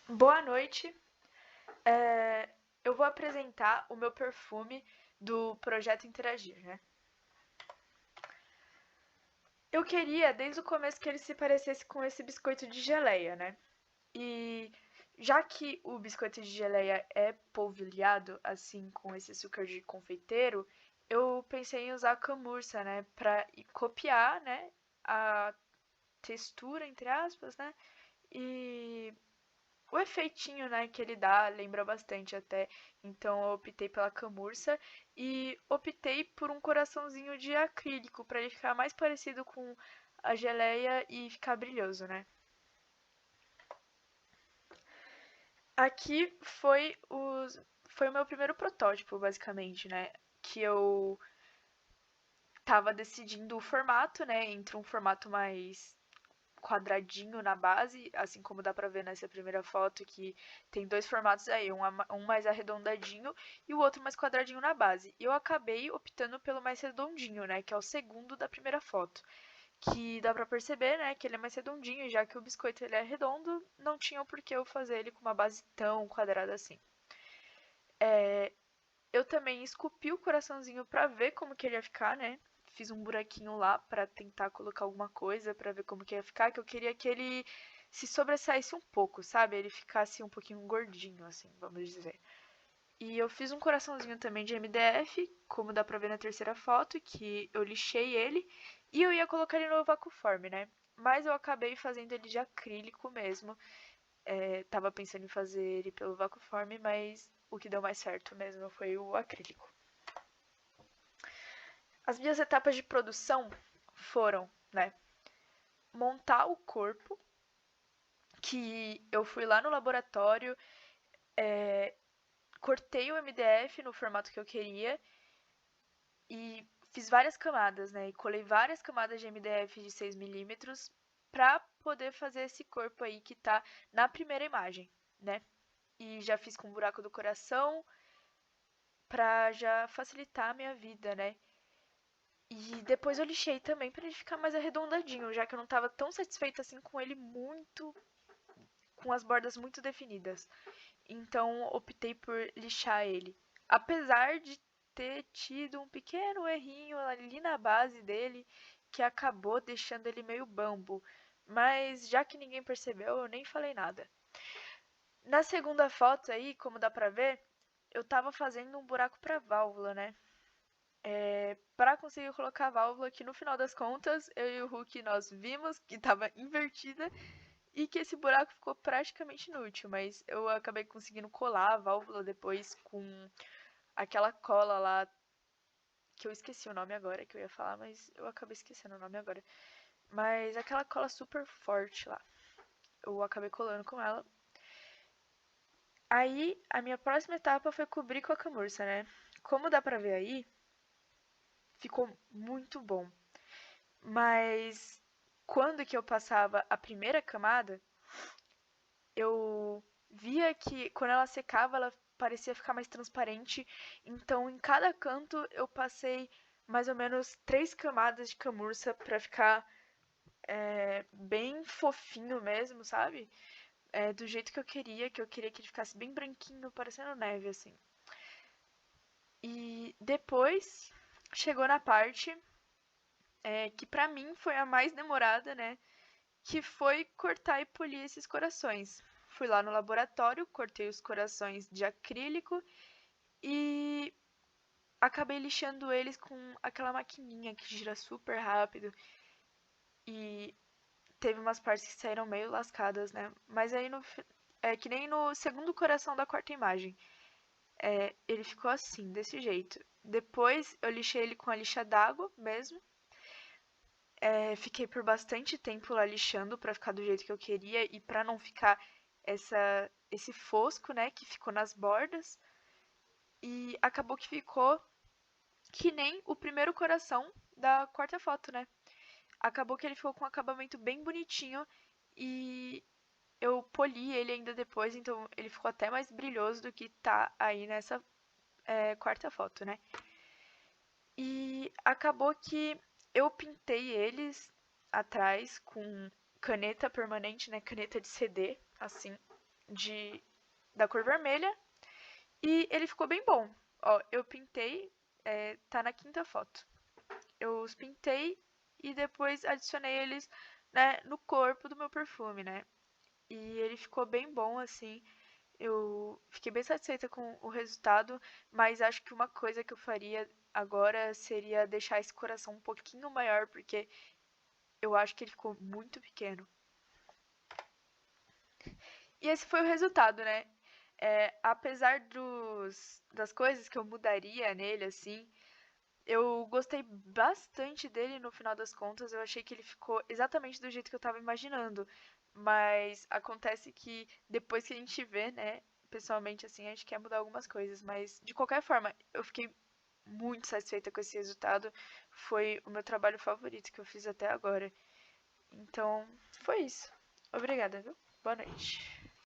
Boa noite. É, eu vou apresentar o meu perfume do projeto Interagir, né? Eu queria, desde o começo, que ele se parecesse com esse biscoito de geleia, né? E já que o biscoito de geleia é polvilhado, assim, com esse açúcar de confeiteiro, eu pensei em usar a camurça, né? Pra copiar, né? A textura, entre aspas, né? E o efeitinho, né, que ele dá lembra bastante até. Então eu optei pela camurça e optei por um coraçãozinho de acrílico para ele ficar mais parecido com a geleia e ficar brilhoso, né? Aqui foi o meu primeiro protótipo, basicamente, né? Que eu tava decidindo o formato, né? Entre um formato mais quadradinho na base, assim como dá pra ver nessa primeira foto que tem dois formatos aí, um mais arredondadinho e o outro mais quadradinho na base. Eu acabei optando pelo mais redondinho, né, que é o segundo da primeira foto, que dá pra perceber, né, que ele é mais redondinho, já que o biscoito ele é redondo, não tinha por que eu fazer ele com uma base tão quadrada assim. Eu também esculpi o coraçãozinho pra ver como que ele ia ficar, né? Fiz um buraquinho lá pra tentar colocar alguma coisa pra ver como que ia ficar, que eu queria que ele se sobressaísse um pouco, sabe? Ele ficasse um pouquinho gordinho, assim, vamos dizer. E eu fiz um coraçãozinho também de MDF, como dá pra ver na terceira foto, que eu lixei ele. E eu ia colocar ele no Vacuform, né? Mas eu acabei fazendo ele de acrílico mesmo. Tava pensando em fazer ele pelo Vacuform, mas o que deu mais certo mesmo foi o acrílico. As minhas etapas de produção foram, né, montar o corpo, que eu fui lá no laboratório, cortei o MDF no formato que eu queria e fiz várias camadas, né, e colei várias camadas de MDF de 6 mm para poder fazer esse corpo aí que tá na primeira imagem, né? E já fiz com o buraco do coração pra já facilitar a minha vida, né? E depois eu lixei também para ele ficar mais arredondadinho, já que eu não estava tão satisfeita assim com ele muito com as bordas muito definidas. Então optei por lixar ele. Apesar de ter tido um pequeno errinho ali na base dele que acabou deixando ele meio bambo. Mas já que ninguém percebeu, eu nem falei nada. Na segunda foto aí, como dá pra ver, eu tava fazendo um buraco pra válvula, né? Para conseguir colocar a válvula, que no final das contas, eu e o Hulk nós vimos que estava invertida e que esse buraco ficou praticamente inútil, mas eu acabei conseguindo colar a válvula depois com aquela cola lá, que eu esqueci o nome agora, que eu ia falar, mas eu acabei esquecendo o nome agora. Mas aquela cola super forte lá, eu acabei colando com ela. Aí, a minha próxima etapa foi cobrir com a camurça, né? Como dá pra ver aí, ficou muito bom. Mas quando que eu passava a primeira camada, eu via que quando ela secava, ela parecia ficar mais transparente. Então, em cada canto, eu passei mais ou menos 3 camadas de camurça pra ficar bem fofinho mesmo, sabe? Do jeito que eu queria que ele ficasse bem branquinho, parecendo neve, assim. E depois chegou na parte que pra mim foi a mais demorada, né? Que foi cortar e polir esses corações. Fui lá no laboratório, cortei os corações de acrílico e acabei lixando eles com aquela maquininha que gira super rápido e teve umas partes que saíram meio lascadas, né? Mas aí é que nem no segundo coração da quarta imagem. Ele ficou assim, desse jeito. Depois eu lixei ele com a lixa d'água mesmo. Fiquei por bastante tempo lá lixando pra ficar do jeito que eu queria e pra não ficar esse fosco, né, que ficou nas bordas. E acabou que ficou que nem o primeiro coração da quarta foto, né? Acabou que ele ficou com um acabamento bem bonitinho e eu poli ele ainda depois, então ele ficou até mais brilhoso do que tá aí nessa quarta foto, né? E acabou que eu pintei eles atrás com caneta permanente, né? Caneta de CD, assim. da cor vermelha e ele ficou bem bom. Ó, eu pintei, tá na quinta foto. Eu os pintei e depois adicionei eles, né, no corpo do meu perfume, né? E ele ficou bem bom, assim. Eu fiquei bem satisfeita com o resultado, mas acho que uma coisa que eu faria agora seria deixar esse coração um pouquinho maior, porque eu acho que ele ficou muito pequeno. E esse foi o resultado, né? Apesar das coisas que eu mudaria nele, assim, eu gostei bastante dele no final das contas. Eu achei que ele ficou exatamente do jeito que eu tava imaginando. Mas acontece que depois que a gente vê, né, pessoalmente, assim, a gente quer mudar algumas coisas. Mas de qualquer forma, eu fiquei muito satisfeita com esse resultado. Foi o meu trabalho favorito que eu fiz até agora. Então, foi isso. Obrigada, viu? Boa noite.